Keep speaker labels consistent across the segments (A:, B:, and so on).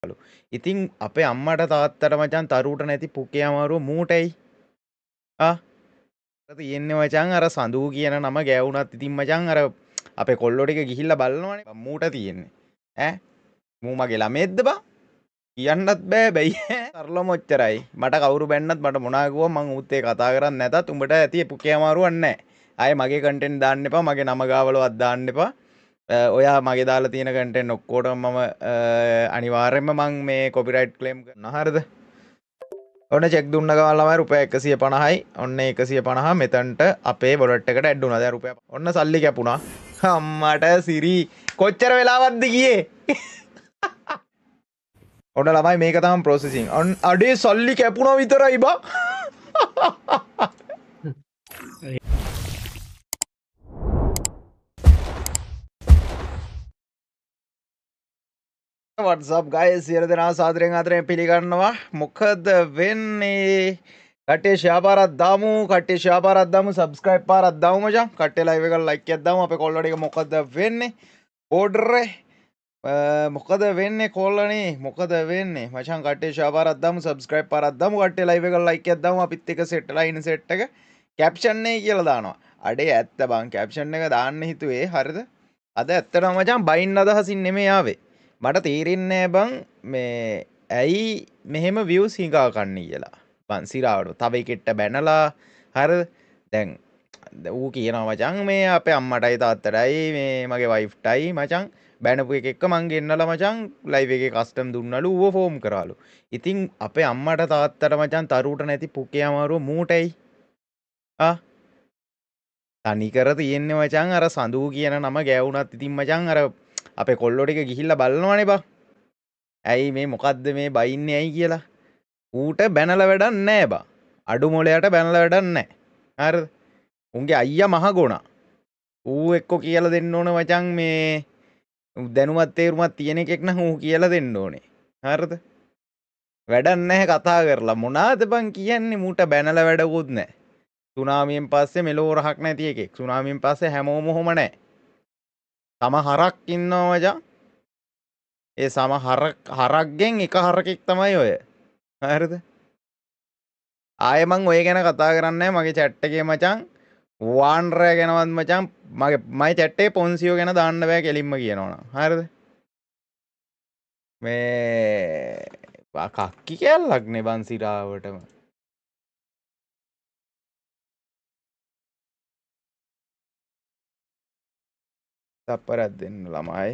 A: ඉතින් අපේ අම්මට තාත්තට මචං තරුවට නැති පුකේ අමාරුව මූටයි. ආ තියෙන්නේ මචං අර සඳූ කියන නම ගෑවුනත් ඉතින් මචං අර අපේ කොල්ලෝ ටික ගිහිල්ලා බලනවනේ මූට තියෙන්නේ. ඈ මූ මගේ ළමෙක්ද බං? කියන්නත් බෑ බැයි සරලම ඔච්චරයි. මට කවුරු බැන්නත් මට මොනා කිව්වම මං ඌත් ඒ කතා කරන්නේ නැතත් උඹට ඇති පුකේ අමාරුවක් නැහැ. ආයේ මගේ කන්ටෙන්ට් දාන්න එපා, මගේ නම ගාවලවත් දාන්න එපා. ඔයා මගේ දාලා තියෙන කන්ටෙන්ට් ඔක්කොටම මම අනිවාර්යෙන්ම මං මේ කොපිරයිට් ක්ලේම් කරනවා. හරිද? ඔන්න චෙක් දුන්න ගමන් ළමයි රුපියල් 150යි. ඔන්න 150 මෙතනට අපේ වොලට් එකට ඇඩ් වුණා. දැන් රුපියල් ඔන්න සල්ලි කැපුණා. අම්මට සිරි කොච්චර වෙලාවක්ද ගියේ? ඔන්න ළමයි මේක තමයි ප්‍රොසෙසින්. අඩේ සල්ලි කැපුණා විතරයි බං. What's up guys? සියලු දෙනා සාදරයෙන් ආදරයෙන් පිළිගන්නවා. මොකද වෙන්නේ? කට්ටිය ෂෙයා පාරක් දාමු. කට්ටිය ෂෙයා පාරක් දාමු. subscribe පාරක් දාමු මචං. කට්ටිය live එකට like එකක් දාමු. අපේ කොල්ලෝ ටික මොකද වෙන්නේ? ඕඩර් මොකද වෙන්නේ කොල්ලනේ? මොකද වෙන්නේ? මචං කට්ටිය ෂෙයා පාරක් දාමු. subscribe පාරක් දාමු. කට්ටිය live එකට like එකක් දාමු. අපිත් එක set line set එක caption එකේ කියලා දානවා. අඩේ ඇත්ත බං caption එක දාන්න හිතුවේ. හරිද? අද ඇත්තටම මචං බයින් අදහසින් නෙමෙයි ආවේ. මට තේරෙන්නේ බං මේ ඇයි මෙහෙම views හිඟා කන්නේ කියලා. බං සිරාවට තව එකෙක්ට බැනලා හරිද? දැන් ඌ කියනවා මචං මේ අපේ අම්මටයි තාත්තටයි මේ මගේ වයිෆ්ටයි මචං බැනපු එක එක්ක මං ගෙන්නලා මචං ලයිව් එකේ කස්ටම් දුන්නලු ඌව ෆෝම් කරාලු. ඉතින් අපේ අම්මට තාත්තට මචං තරුවට නැති පුකේ අමාරුව මූටයි. ආ තනිකර තියෙන්නේ මචං අර සඳූ කියන නම ගෑවුනත් ඉතින් මචං අර අපේ කොල්ලෝ ටික ගිහිල්ලා බලනවනේ බං. ඇයි මේ මොකද්ද මේ බයින්නේ ඇයි කියලා. ඌට බැනලා වැඩක් නැහැ බං. අඩු මොලයට බැනලා වැඩක් නැහැ. හරිද? උන්ගේ අයියා මහ ගොනා. ඌ එක්ක කියලා දෙන්න ඕන මචං මේ දැනුමත් තේරුමත් තියෙන එකෙක් නම් ඌ කියලා දෙන්න ඕනේ. හරිද? වැඩක් නැහැ කතා කරලා මොනාද බං කියන්නේ මූට බැනලා වැඩකුත් නැහැ. සුනාමියෙන් පස්සේ මෙලෝ රහක් නැති එකෙක්. සුනාමියෙන් පස්සේ හැමෝම ඔහොම නැහැ. තම හරක් ඉන්නවා මචං. ඒ සම හරක්ගෙන් එක හරකෙක් තමයි ඔය. හරිද? ආයෙ මං ඔය ගැන කතා කරන්නේ මගේ chat එකේ මචං. වාන්රය ගැනවත් මචං මගේ chat එකේ පොන්සියෝ ගැන දාන්න බෑ කෙලින්ම කියනවනම්. හරිද? මේ කක්කි කැල්ලක් නේ බං සිරාවටම. තප්පරයක් දෙන්න ළමයි.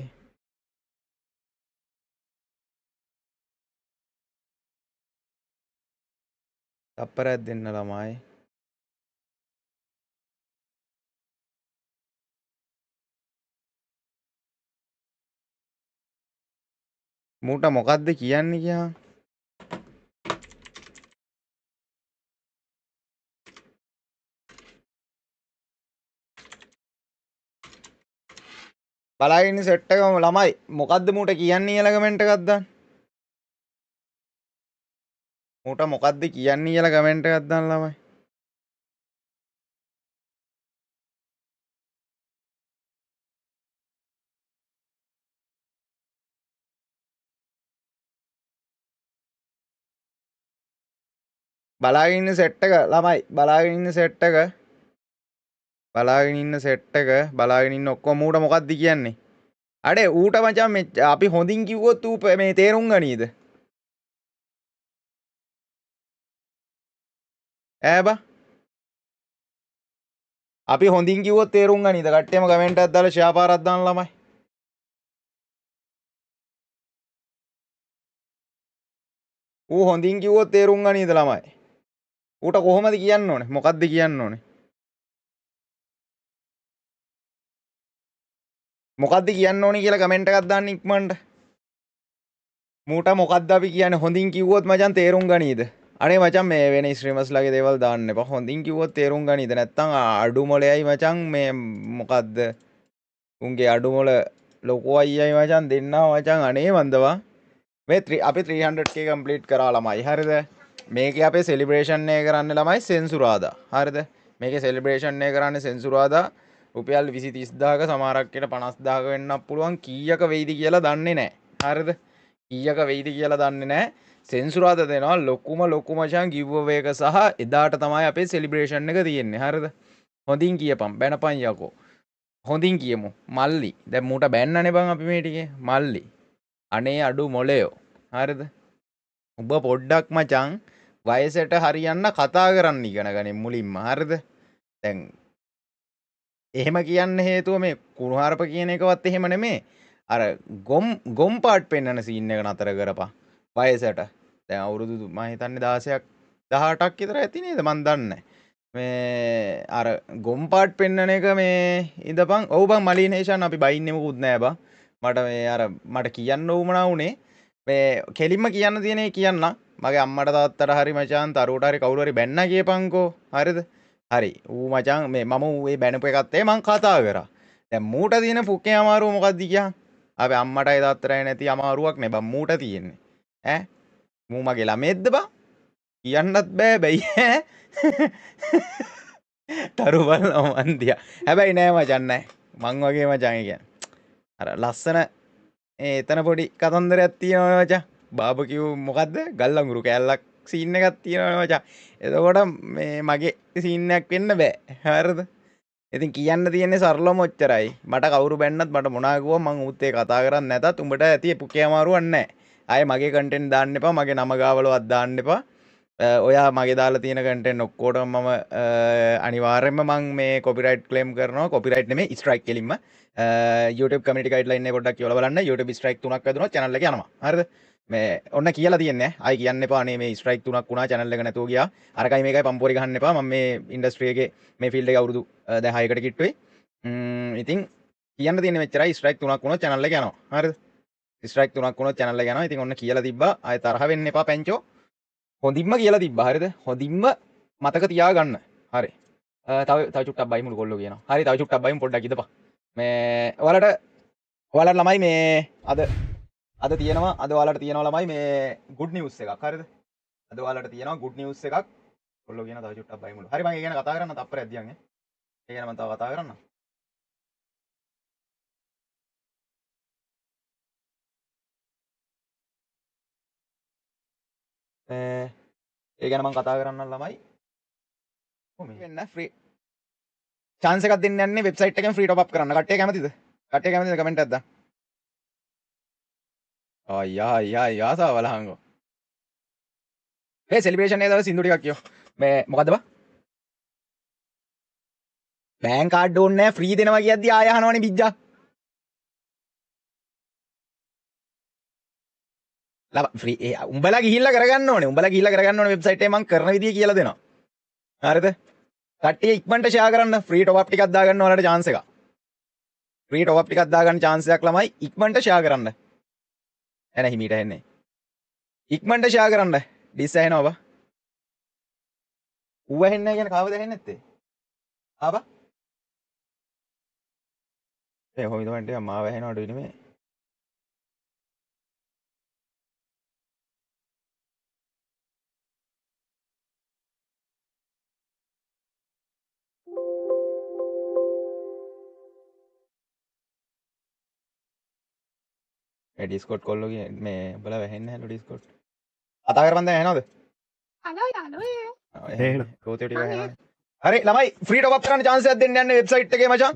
A: තප්පරයක් දෙන්න ළමයි. මූට මොකද්ද කියන්නේ කියහන්? බලාගෙන ඉන්න සෙට් එකම ළමයි මොකද්ද මූට කියන්නේ කියලා කමෙන්ට් එකක් දාන්න. මූට මොකද්ද කියන්නේ කියලා කමෙන්ට් එකක් දාන්න ළමයි. බලාගෙන ඉන්න සෙට් එක ළමයි බලාගෙන ඉන්න සෙට් එක බලාගෙන ඉන්න සෙට් එක බලාගෙන ඉන්න ඔක්කොම ඌට මොකද්ද කියන්නේ? අඩේ ඌට මචං අපි හොඳින් කිව්වොත් ඌ මේ තේරුම් ගනීද? ඈ බා අපි හොඳින් කිව්වොත් තේරුම් ගනීද? කට්ටියම කමෙන්ට් එකක් දාලා ෂෙයා පාරක් දාන්න ළමයි. ඌ හොඳින් කිව්වොත් තේරුම් ගනීද ළමයි? ඌට කොහොමද කියන්න ඕනේ? මොකද්ද කියන්න ඕනේ? මොකද්ද කියන්න ඕනේ කියලා කමෙන්ට් එකක් දාන්න ඉක්මනට. මූට මොකද්ද අපි කියන්නේ හොඳින් කිව්වොත් මචං තේරුම් ගනීද? අනේ මචං මේ වෙන ස්ට්‍රීමර්ස්ලාගේ දේවල් දාන්න එපා. හොඳින් කිව්වොත් තේරුම් ගනීද? නැත්තම් අඩු මොලේයි මචං මේ මොකද්ද? උන්ගේ අඩු මොල ලොකෝ අයියයි මචං දෙන්නා මචං අනේ වන්දවා. මේ අපි 300k කම්ප්ලීට් කරා ළමයි. හරිද? මේකේ අපේ සෙලිබ්‍රේෂන් එක කරන්න ළමයි සෙන්සුරාදා. හරිද? මේකේ සෙලිබ්‍රේෂන් එක කරන්නේ සෙන්සුරාදා. රුපියල් 20 30000ක සමහරක් කෙට 50000ක වෙන්නත් පුළුවන්. කීයක වෙයිද කියලා දන්නේ නැහැ. හරිද? කීයක වෙයිද කියලා දන්නේ නැහැ. සෙන්සුරාද දෙනවා ලොකුම මචං giveaway එක සහ එදාට තමයි අපේ celebration එක තියෙන්නේ. හරිද? හොඳින් කියපන් බැනපන් යකෝ. හොඳින් කියමු. මල්ලි. දැන් මූට බැන්නනේ බං අපි මේ ටිකේ. මල්ලි. අනේ අඩු මොලයෝ. හරිද? උඹ පොඩ්ඩක් මචං වයසට හරියන්න කතා කරන්න ඉගෙන ගනින් මුලින්ම. හරිද? දැන් එහෙම කියන්න හේතුව මේ කුණුහරුප කියන එකවත් එහෙම නෙමේ. අර ගොම් පාට් පෙන්වන සීන් එක නතර කරපන්. වයසට. දැන් අවුරුදු මම හිතන්නේ 16ක් 18ක් විතර ඇති නේද මන් දන්නේ. මේ අර ගොම් පාට් පෙන්වන එක මේ ඉඳපන්. ඔව් බං මලිනේෂන් අපි බයින්නේ මොකුත් නෑ බං. මට මේ අර මට කියන්න උවමනා උනේ මේ කෙලින්ම කියන්න තියෙන ඒ කියන්න. මගේ අම්මට තාත්තට හරි මචං තරුවට හරි කවුරු හරි බැන්න කියපන්කෝ. හරිද? හරි. ඌ මචං මේ මම ඌ ඒ බැනපු එකත් මං කතා කරා. දැන් මූට තියෙන පුකේ අමාරුව මොකක්ද කියන්? අපි අම්මටයි තාත්තටයි නැති අමාරුවක් නේ බං මූට තියෙන්නේ. ඈ මූ මගේ ළමෙක්ද බං? කියන්නත් බෑ බැයි ඈ. තරු බලනවා මන් දිහා. හැබැයි නෑ මචං නෑ. මං වගේ මචං ඒ කියන්නේ. අර ලස්සන එතන පොඩි කතන්දරයක් තියෙනවා මචං. බාබකියු මොකද්ද? ගල්ලඟුරු කෑල්ලක් සීන් එකක් තියෙනවා මචං. එතකොට මේ මගේ සීන් එකක් වෙන්න බෑ. හරිද? ඉතින් කියන්න තියෙන්නේ සරලවම ඔච්චරයි. මට කවුරු බැන්නත් මට මොනවා කිව්වා මං ඌත් ඒ කතා කරන්නේ නැතත් උඹට ඇති පුකේ අමාරුවක් නැහැ. ආයේ මගේ කන්ටෙන්ට් දාන්න එපා. මගේ නම ගාවලවත් දාන්න එපා. ඔයා මගේ දාලා තියෙන කන්ටෙන්ට් ඔක්කොටම මම අනිවාර්යයෙන්ම මං මේ කොපිරයිට් ක්ලේම් කරනවා. කොපිරයිට් නෙමෙයි ස්ට්‍රයික් කෙලින්ම. YouTube community guideline එක පොඩ්ඩක් කියවලා බලන්න. YouTube ස්ට්‍රයික් 3ක් වැදුනොත් channel එක යනවා. හරිද? මේ ඔන්න කියලා තියන්නේ ආයි කියන්න එපා අනේ මේ ස්ට්‍රයික් 3ක් වුණා channel එක නැතුව ගියා අරකයි මේකයි පම්පෝරි ගහන්න එපා මම මේ ඉන්ඩස්ට්‍රි එකේ මේ ෆීල්ඩ් එකේ අවුරුදු දැන් 6කට කිට්ටුයි ඉතින් කියන්න තියෙන්නේ මෙච්චරයි ස්ට්‍රයික් 3ක් වුණොත් channel එක යනවා හරිද ස්ට්‍රයික් 3ක් වුණොත් channel එක යනවා ඉතින් ඔන්න කියලා තිබ්බා ආයි තරහ වෙන්න එපා පැංචෝ හොඳින්ම කියලා තිබ්බා හරිද හොඳින්ම මතක තියාගන්න හරි තව චුට්ටක් බයි මුළු කොල්ලෝ කියනවා හරි තව චුට්ටක් බයි පොඩ්ඩක් ඉදපන් මේ ඔයාලට ළමයි මේ අද තියෙනවා අද ඔයාලට තියෙනවා ළමයි මේ good news එකක් හරිද අද ඔයාලට තියෙනවා good news එකක් කොල්ලෝ කියන තව චුට්ටක් බයි මුළු හරි මම ඒ ගැන කතා කරන්න තප්පරයක් දියන් ඒ ගැන මම තව කතා කරන්න ඒ ගැන මම කතා කරන්න ළමයි කොහොමද වෙන්න ෆ්‍රී chance එකක් දෙන්න යන්නේ වෙබ්සයිට් එකෙන් ෆ්‍රී টপ අප් කරන්න කට්ටිය කැමතිද කමෙන්ට් එකක් දාන්න අයියා සාවලහංගෝ මේ සෙලිබ්‍රේෂන් එකේ දවස් සින්දු ටිකක් කියෝ මේ මොකද්ද බා බෑන්ක් කාඩ් ඕනේ නැහැ ෆ්‍රී දෙනවා කියද්දි ආය අහනවනේ බිජ්ජා ලබ ෆ්‍රී උඹලා ගිහිල්ලා කරගන්න ඕනේ වෙබ්සයිට් එකේ මම කරන විදිය කියලා දෙනවා හරිද කට්ටිය ඉක්මනට ෂෙයා කරන්න ෆ්‍රී টপ අප් ටිකක් දාගන්න ඔයාලට chance එකක් ෆ්‍රී টপ අප් ටිකක් දාගන්න chance එකක් ළමයි ඉක්මනට ෂෙයා කරන්න එන හිමීට එන්නේ ඉක්මනට ෂෙයා කරන්න ඩිස් ඇහෙනවා බා ඌ ඇහෙන්නේ නැහැ කියන කවද ඇහෙන්නේ නැත්තේ ආබා ඒ හොමිද මන්ට මාව ඇහෙනවද නෙමෙයි ඒ ඩිස්කෝඩ් කොල්ලෝ මේ උඹලා වැහෙන්නේ නැහැලු ඩිස්කෝඩ් කතා කරපන් දැන් ඇහෙනවද කෝතේ ටික ඇහෙනවද හරි ළමයි ෆ්‍රී টপ අප් කරන්න chance එකක් දෙන්න යන්නේ වෙබ්සයිට් එකේ මචං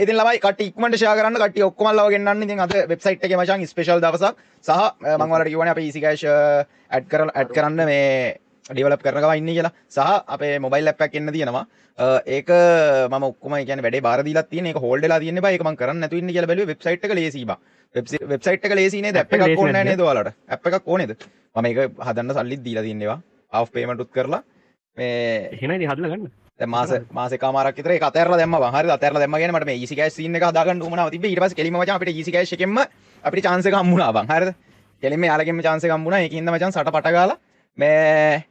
A: ඉතින් ළමයි කට්ටිය ඉක්මනට ෂෙයා කරන්න කට්ටිය ඔක්කොම අල්ලව ගෙන්නන්න ඉතින් අද වෙබ්සයිට් එකේ මචං ස්පෙෂල් දවසක් සහ මම ඔයාලට කිව්වනේ අපේ easy cash ඇඩ් කරන්න මේ ඩෙවලොප් කරන ගමන් ඉන්නේ කියලා සහ අපේ මොබයිල් ඇප් එකක් එන්න තියෙනවා ඒක මම ඔක්කොම කියන්නේ වැඩේ බාර දීලා තියෙන ඒක හෝල්ඩ් වෙලා තියෙන්නේ බා ඒක මම කරන්න නැතු ඉන්නේ කියලා බැලුවේ වෙබ්සයිට් එක ලේසි බා වෙබ්සයිට් එක ලේසි නේද ඇප් එකක් ඕනේ නැහැ නේද ඔයාලට ඇප් එකක් ඕනේද මම මේක හදන්න සල්ලිත් දීලා තියෙනවා half payment උත් කරලා මේ
B: එහෙනම් ඉතින් හදලා ගන්න.
A: දැන් මාසෙකමාරක් විතර ඒක අතහැරලා දැම්මා බං හරිද අතහැරලා දැම්මා කියන්නේ මට මේ easy cash scene එක හදාගන්න උවමනාව තිබ්බේ ඊට පස්සේ කෙලින්ම මචං අපිට easy cash එකෙන්ම අපිට chance එක හම්බුණා බං හරිද කෙලින්ම යාලගෙන්ම chance එක හම්බුණා ඒකින්ද මචං සට පට ගාලා මේ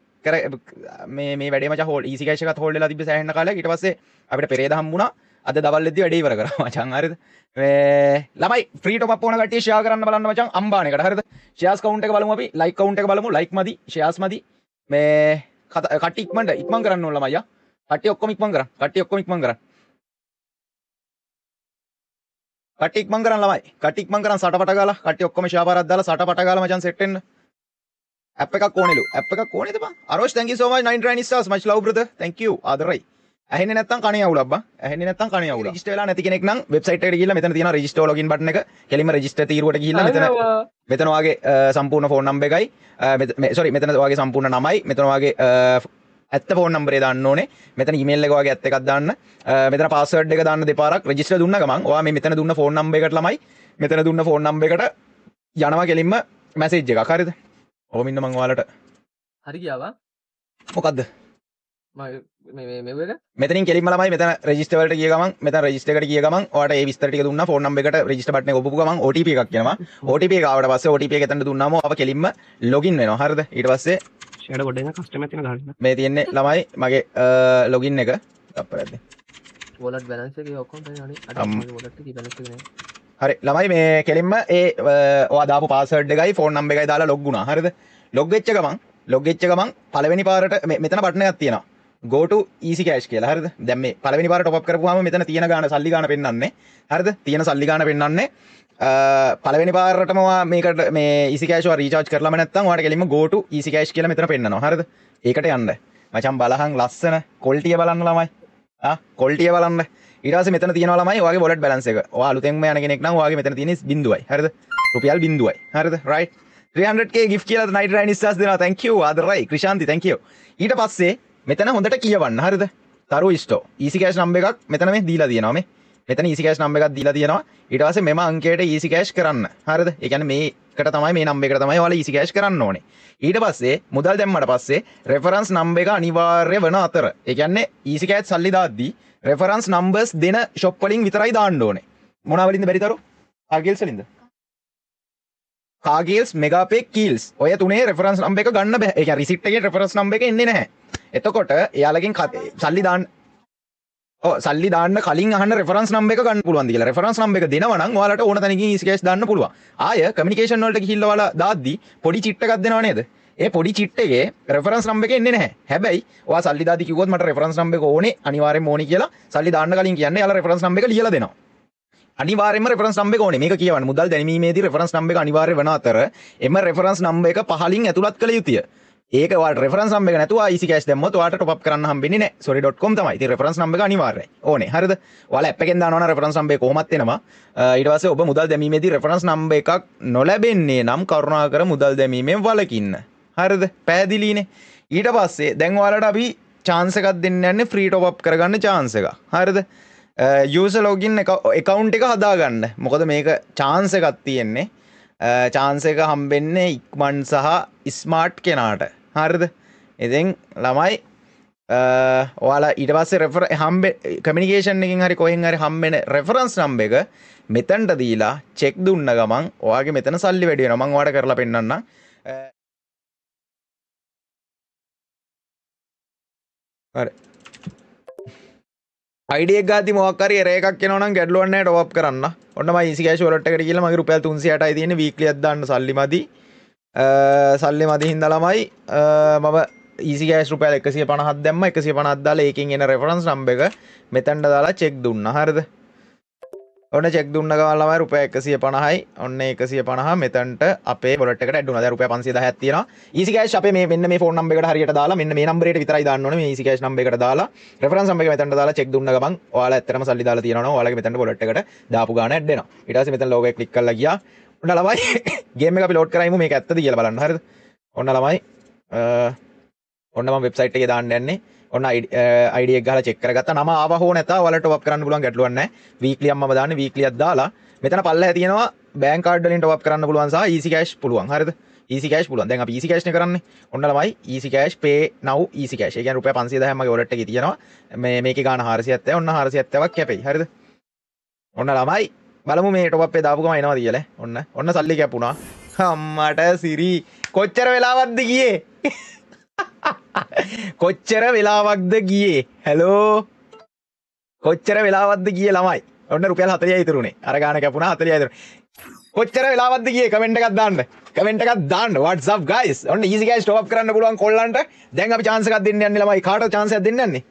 A: වැඩේ මචං හෝල්ඩ් easy cash එකත් හෝල්ඩ් වෙලා තිබ්බේ සෑහෙන කාලයක් ඊට පස්සේ අපිට පෙරේද හම්බුණා අද දවල් වෙද්දි වැඩේ ඉවර කරා මචං හරිද මේ ළමයි ෆ්‍රී টপ අප් ඕන කට්ටිය ෂෙයා කරන්න බලන්න මචං අම්බානේකට හරිද ෂෙයාර්ස් කවුන්ට් එක බලමු අපි ලයික් කවුන්ට් එක බලමු ලයික් මදි ෂෙයාර්ස් මදි මේ කට්ටිය ඉක්මන් කරන්න ඕන ළමයි කට්ටිය ඔක්කොම ඉක්මන් කරන්න කට්ටිය ඉක්මන් කරන් ළමයි. කට්ටිය ඉක්මන් කරන් සටපට ගාලා කට්ටිය ඔක්කොම ෂාපාරක් දාලා සටපට ගාලා මචං සෙට් වෙන්න. ඇප් එකක් ඕනෙලු. ඇප් එකක් ඕනේද බං? අරෝෂ් thank you so much 99 stars much love brother. Thank you. ආදරයි. ඇහෙන්නේ නැත්තම් කණේ අවුලක් බං. ඇහෙන්නේ නැත්තම් කණේ අවුලක්. රෙජිස්ටර් වෙලා නැති කෙනෙක් නම් වෙබ්සයිට් එකට ගිහිල්ලා මෙතන තියෙනවා රෙජිස්ටර් ලොගින් බටන් එක. කෙලින්ම රෙජිස්ටර් තීරුවට ගිහිල්ලා මෙතන වාගේ සම්පූර්ණ ෆෝන් නම්බර් එකයි sorry මෙතන වාගේ සම්පූර්ණ නමයි මෙතන වාගේ ඇත්ත ෆෝන් නම්බරේ දාන්න ඕනේ. මෙතන ඊමේල් එක වගේ ඇත්ත එකක් දාන්න. මෙතන පාස්වර්ඩ් එක දාන්න දෙපාරක් රෙජිස්ටර් දුන්න ගමන් ඔයා මේ මෙතන දුන්න ෆෝන් නම්බර් එකට ළමයි මෙතන දුන්න ෆෝන් නම්බර් එකට යනවා කෙලින්ම මැසේජ් එකක්. හරිද? ඔහොම ඉන්න මං ඔයාලට
B: හරි ගියාවා.
A: මොකද්ද?
B: මෙවක
A: මෙතනින් කෙලින්ම ළමයි මෙතන රෙජිස්ටර් වලට ගිය ගමන් මෙතන රෙජිස්ටර් එකට ගිය ගමන් ඔයාලට ඒ විස්තර ටික දුන්නා ෆෝන් නම්බර් එකට රෙජිස්ටර් බටන් එක ඔබපු ගමන් OTP එකක් එනවා. OTP එක ආවට පස්සේ OTP එක එතනට දුන්නාම ඔයාව කෙලින්ම ලොගින් වෙනවා. හරිද? ඊට පස්සේ
B: ෂෙඩ් කොට දෙන කස්ටමර් තියෙන ගහන්න.
A: මේ තියෙන්නේ ළමයි මගේ ලොගින් එක අපරද්ද.
B: වොලට් බැලන්ස් එකේ ඔක්කොම තියෙනවානේ. අර මගේ වොලට් එකේ බැලන්ස් එක නෑ.
A: හරි ළමයි මේ කෙලින්ම ඒ ඔයා දාපු පාස්වර්ඩ් එකයි ෆෝන් නම්බර් එකයි දාලා ලොග් වුණා. හරිද? ලොග් වෙච්ච ගමන් පළවෙනි පාරට මෙතන බටන් එකක් තියෙනවා. go to easy cash කියලා. හරිද? දැන් මේ පළවෙනි පාර top up කරපුවාම මෙතන තියෙන ගාණ සල්ලි ගාණ පෙන්වන්නේ. හරිද? තියෙන සල්ලි ගාණ පෙන්වන්නේ. පළවෙනි පාරටම මේකට මේ easy cash එක රීචාර්ජ් කරලාම නැත්නම් ඔයාලට කෙලින්ම go to easy cash කියලා මෙතන පෙන්නනවා. හරිද? ඒකට යන්න. මචං බලහන් ලස්සන quality බලන්න ළමයි. quality බලන්න. ඊට පස්සේ මෙතන තියෙනවා ළමයි ඔයාගේ wallet balance එක. ඔයා අලුතෙන්ම යන කෙනෙක් නම් ඔයාගේ මෙතන තියෙන බිඳුවයි. හරිද? රුපියල් බිඳුවයි. හරිද? right 300k gift කියලා 99 stars දෙනවා. thank you ආදරයි Krishanthi thank you. ඊට පස්සේ මෙතන හොඳට කියවන්න. හරිද? තරු ඉස්ටෝ easy cash number එකක් මෙතන මේ දීලා තියෙනවා මේ. මෙතන easy cash number එකක් දීලා තියෙනවා. ඊට පස්සේ මෙම අංකයට easy cash කරන්න. හරිද? ඒ කියන්නේ මේකට තමයි මේ number එකට තමයි ඔයාලා easy cash කරන්න ඕනේ. ඊට පස්සේ මුදල් දැම්මට පස්සේ reference number එක අනිවාර්ය වෙන අතර. ඒ කියන්නේ easy cash සල්ලි දාද්දී reference numbers දෙන shop වලින් විතරයි දාන්න ඕනේ. මොනවා වලින්ද බැරිතරු? Cargills වලින්ද? Cargills, Megapack, Keels. ඔය තුනේ reference number එක ගන්න බෑ. ඒ කියන්නේ receipt එකේ reference number එක එන්නේ නැහැ. එතකොට එයාලගෙන් සල්ලි දාන්න සල්ලි දාන්න කලින් අහන්න reference number එක ගන්න පුළුවන්ද කියලා. reference number එක දෙනවා නම් ඔයාලට ඕන තැනකින් easy cash දාන්න පුළුවන්. ආය communication වලට ගිහිල්ලා ඔයාලා දාද්දි පොඩි chit එකක් දෙනව නේද? ඒ පොඩි chit එකේ reference number එක එන්නේ නැහැ. හැබැයි ඔයා සල්ලි දාද්දි කිව්වොත් මට reference number එක ඕනේ අනිවාර්යෙන්ම ඕනේ කියලා සල්ලි දාන්න කලින් කියන්නේ එයාලා reference number එක ලියලා දෙනවා. අනිවාර්යෙන්ම reference number එක ඕනේ. මේක කියවන්න. මුදල් දැනීමේදී reference number එක අනිවාර්ය වෙන අතර එම reference number එක පහලින් ඇතුළත් කළ යුතුය. ඒක ඔයාලට reference number එක නැතුව easy cash දැම්මොත් ඔයාලට top up කරන්න හම්බෙන්නේ නැහැ. sorry.com තමයි. ඉතින් reference number එක අනිවාර්යයි. ඕනේ. හරිද? ඔයාලා app එකෙන් දානවා නම් reference number එක කොහොමත් එනවා. ඊට පස්සේ ඔබ මුදල් දැමීමේදී reference number එකක් නොලැබෙන්නේ නම් කරුණාකර මුදල් දැමීමෙන් වළකින්න. හරිද? පැහැදිලිනේ. ඊට පස්සේ දැන් ඔයාලට අපි chance එකක් දෙන්න යන්නේ free top up කරගන්න chance එක. හරිද? user login account එක හදාගන්න. මොකද මේක chance එකක් තියෙන්නේ. chance එක හම්බෙන්නේ ඉක්මන් සහ smart කෙනාට. හරිද? ඉතින් ළමයි ඔයාලා ඊට පස්සේ communication එකකින් හරි කොහෙන් හරි හම්බෙන reference number එක මෙතනට දීලා check දුන්න ගමන් ඔයාගේ මෙතන සල්ලි වැඩි වෙනවා. මම ඔයාලට කරලා පෙන්නන්නම්. හරි. ID එක ගාති මොකක් හරි error එකක් එනවා නම් ගැඩලුවක් නැහැ top up කරන්න. ඔන්න මම easy cash wallet එකට ගිහලා මගේ රුපියල් 360යි තියෙන්නේ weekly එකක් දාන්න සල්ලි මදි. සල්ලි මදි හින්දා ළමයි මම easy cash රුපියල් 150ක් දැම්මා. 150ක් දාලා ඒකෙන් එන reference number එක මෙතනට දාලා check දුන්නා. හරිද? ඔන්න check දුන්න ගමන් ළමයි රුපියල් 150යි. ඔන්න 150 මෙතනට අපේ wallet එකට add වුණා. දැන් රුපියල් 510ක් තියෙනවා. easy cash අපේ මේ මෙන්න මේ phone number එකට හරියට දාලා මෙන්න මේ number එකට විතරයි දාන්න ඕනේ. මේ easy cash number එකට දාලා reference number එක මෙතනට දාලා check දුන්න ගමන් ඔයාලා ඇත්තටම සල්ලි දාලා තියෙනවා නම් ඔයාලගේ මෙතනට wallet එකට දාපු ගාණ add වෙනවා. ඊට පස්සේ මෙතන logo එක click කරලා ගියා. ඔන්න ළමයි game එක අපි load කරයිමු මේක ඇත්තද කියලා බලන්න. හරිද? ඔන්න ළමයි ඔන්න මම website එකේ දාන්න යන්නේ. ඔන්න ID එක ගහලා check කරගත්තා. නම ආවා හෝ නැතා ඔයාලට top up කරන්න පුළුවන් ගැටලුවක් නැහැ. weekly එකක් මම දාන්නේ. weekly එකක් දාලා මෙතන පල්ලෙහා තියෙනවා bank card වලින් top up කරන්න පුළුවන් සහ easy cash පුළුවන්. හරිද? easy cash පුළුවන්. දැන් අපි easy cash නේ කරන්නේ. ඔන්න ළමයි easy cash pay now easy cash. ඒ කියන්නේ රුපියල් 510ක් මගේ wallet එකේ තියෙනවා. මේකේ ගාණ 470. ඔන්න 470ක් කැපෙයි. හරිද? ඔන්න ළමයි බලමු මේ top up එක දාපු ගමන් එනවද කියලා. ඔන්න සල්ලි කැපුණා. අම්මට සිරි කොච්චර වෙලාවක්ද ගියේ? කොච්චර වෙලාවක්ද ගියේ? හැලෝ කොච්චර වෙලාවක්ද ගියේ ළමයි? ඔන්න රුපියල් 40යි ඉතුරුනේ. අර ගාණ කැපුණා 40යි ඉතුරුනේ. කොච්චර වෙලාවක්ද ගියේ? කමෙන්ට් එකක් දාන්න. කමෙන්ට් එකක් දාන්න. what's up guys? ඔන්න easy cash top up කරන්න පුළුවන් කොල්ලන්ට. දැන් අපි chance එකක් දෙන්න යන්නේ ළමයි. කාටද chance එකක් දෙන්න යන්නේ?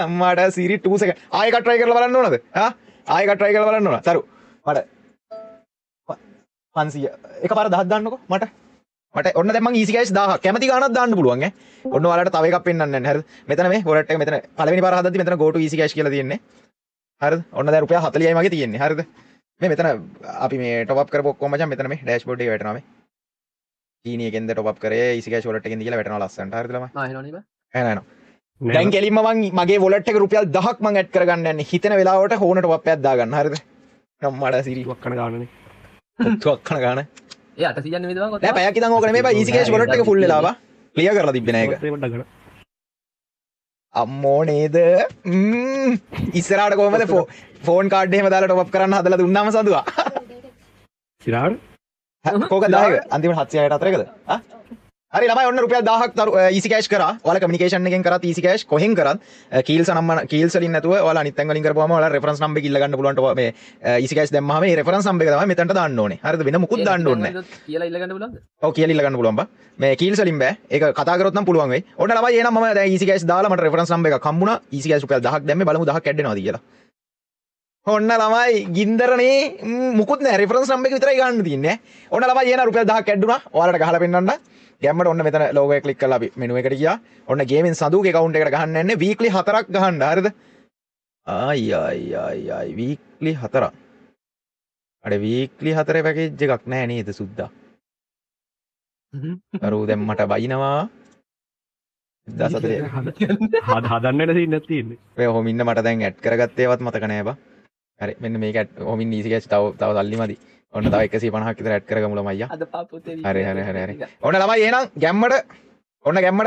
A: අම්මාට සිරි 2 second. ආයෙ එකක් try කරලා බලන්න ඕනද? ආයෙක try කරලා බලන්න ඕන. තරු. මට 500 එකපාර 10ක් දාන්නකෝ මට. මට ඔන්න දැන් මං easy cash 1000ක් කැමති ගාණක් දාන්න පුළුවන් ඈ. ඔන්න ඔයාලට තව එකක් පෙන්නන්න යන්නේ. හරිද? මෙතන මේ wallet එක මෙතන පළවෙනි පාර හදද්දි මෙතන go to easy cash කියලා තියෙන්නේ. හරිද? ඔන්න දැන් රුපියල් 40යි මගේ තියෙන්නේ. හරිද? මේ මෙතන අපි මේ top up කරපු ඔක්කොම මචං මෙතන මේ dashboard එකේ වැටෙනවා මේ. ජීනි එකෙන්ද top up කරේ easy cash wallet එකෙන්ද කියලා වැටෙනවා ලස්සනට. හරිද ළමයි?
B: එනවනේ බා.
A: එනවා. දැන් කෙලින්ම මං මගේ wallet එක රුපියල් 1000ක් මං ඇඩ් කරගන්න යන්නේ. හිතෙන වෙලාවට හොන top up එකක් දාගන්න. හරිද? අම්මඩ සිරි
C: වක්කන ගානනේ.
A: ඔක්කොක් කන ගාන.
B: ඒ 800 නෙමෙයිද බං
A: නෑ පැයක් ඉඳන් ඕක නෙමෙයි බා easy cash wallet එක full වෙලා බා. clear කරලා තිබ්බේ නෑ ඒක.
C: ඒකට ගන්න.
A: අම්මෝ නේද? ඉස්සරහට කොහමද ෆෝන් කාඩ් එහෙම දාලා top up කරන්න හදලා දුන්නාම සඳුවා.
C: සිරාට
A: කෝක 10ක අන්තිමට 764කද? ආ? හරි ළමයි ඔන්න රුපියල් 1000ක් easy cash කරා. ඔයාලා කමියුනිකේෂන් එකෙන් කරත් easy cash කොහෙන් කරත් කීල්ස් කීල්ස් වලින් නැතුව ඔයාලා අනිත් තැන් වලින් කරපුවාම ඔයාලා රෙෆරන්ස් නම්බර් එක ඉල්ල ගන්න පුළුවන් මේ easy cash දැම්මම මේ රෙෆරන්ස් නම්බර් එක තමයි මෙතනට දාන්න ඕනේ. හරිද? වෙන මුකුත් දාන්න ඕනේ නැහැ.
B: කියලා ඉල්ල ගන්න බලන්න.
A: ඔව් කියලා ඉල්ල ගන්න පුළුවන් බා. මේ කීල්ස් වලින් බෑ. ඒක කතා කරොත් නම් පුළුවන් වෙයි. ඔන්න ළමයි එහෙනම් මම දැන් easy cash දාලා මට රෙෆරන්ස් නම්බර් එකක් හම්බුණා. easy cash රුපියල් 1000ක් දැම්මේ බලමු 1000ක් ඇඩ් වෙනවද කියලා. ඔන්න ළමයි ගින්දරනේ මුකුත් නෑ රෙෆරන්ස් නම්බර් එක විතරයි ගන්න තියෙන්නේ. ඔන්න ළමයි එහෙනම් රුපියල් 1000ක් ඇඩ් වුණා. ඔයාලට ගහලා පෙන්නන්න. ගැම්මට ඔන්න මෙතන ලෝගෝ එක ක්ලික් කරලා අපි මෙනු එකට ගියා. ඔන්න ගේමින් සඳුගේ account එකට ගහන්න යන්නේ weekly 4ක් ගහන්න. හරිද? ආයි weekly 4ක්. අර weekly 4 package එකක් නෑ නේද සුද්දා? අරෝ දැන් මට බයිනවා. 1004
C: හදන්නට තියෙන්නේ තියෙන්නේ.
A: ඔය හොමින්න මට දැන් ඇඩ් කරගත්තේවත් මතක නෑ බා. හරි මෙන්න මේක හොමින් easy cash තව සල්ලි මදි. ඔන්න තව 150ක් විතර ඇඩ් කරගමු ළමයි අයියා.
B: අද පාපුතේ
A: හරි. ඔන්න ළමයි එහෙනම් ගැම්මට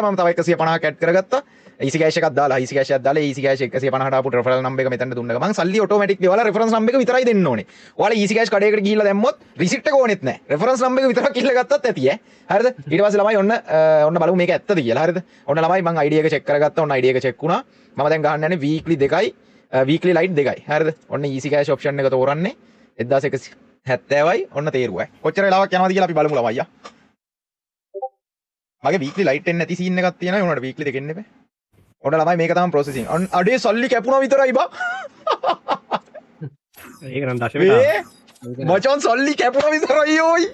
A: මම තව 150ක් ඇඩ් කරගත්තා. easy cash එකක් දාලා easy cash එකක් දාලා easy cash 150ට ආපු referral number එක මෙතනට දුන්න ගමන් සල්ලි automatically ඔයාලා reference number එක විතරයි දෙන්න ඕනේ. ඔයාලා easy cash කඩේකට ගිහිල්ලා දැම්මොත් receipt එක ඕනෙත් නැහැ. reference number එක විතරක් ඉල්ල ගත්තත් ඇති ඈ. හරිද? ඊට පස්සේ ළමයි ඔන්න බලමු මේක ඇත්තද කියලා. හරිද? ඔන්න ළමයි මම ID එක check කරගත්තා. ඔන්න ID එක check වුණා. මම දැන් ගහන්න යන්නේ weekly 2යි weekly light 2යි. හරිද? ඔන්න easy cash option එක තෝරන්නේ 1170යි ඔන්න තේරුවා. කොච්චර වෙලාවක් යනවද කියලා අපි බලමු ළමයි අයියා. මගේ weekly light එන්නේ නැති scene එකක් තියෙනවා. උනට weekly දෙක එන්නේ බෑ. ඔන්න ළමයි මේක තමයි processing. අඩේ සල්ලි කැපුණා විතරයි බා.
C: ඒක නම් දශමයට
A: මචන් සල්ලි කැපුණා විතරයි ඕයි.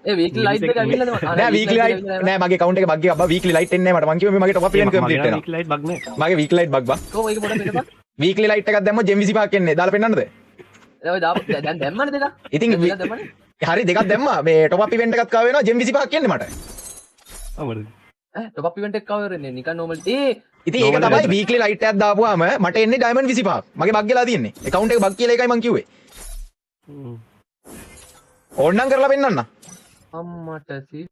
B: ඒ weekly light එක ඇවිල්ලාද මම?
A: නෑ weekly light නෑ මගේ account එකේ බග් එකක් බා weekly light එන්නේ නැහැ මට. මං කිව්වේ මගේ top up එක complete වෙනවා.
C: weekly light බග් නෑ.
A: මගේ weekly light බග් බා.
B: කොහොම ඒක පොඩ්ඩක් දෙන්නපන්.
A: weekly light එකක් දැම්මොත් gem 25ක් එන්නේ. දාලා පෙන්නන්නද?
B: ඔය දැන් දැම්මනේ දෙක.
A: ඉතින්
B: දැම්මනේ.
A: හරි දෙකක් දැම්මා. මේ top up event එකක් ආව වෙනවා gem 25ක් එන්නේ මට.
C: අවුරුදු
B: top up event එක කවර් වෙන්නේ නිකන් normal.
A: ඉතින් ඒක තමයි weekly light එකක් දාපුවාම මට එන්නේ diamond 25ක්. මගේ බග් වෙලා තියෙන්නේ. account එක බග් කියලා එකයි මං කිව්වේ. ඕන්නම් කරලා පෙන්නන්න.
B: අම්මට සී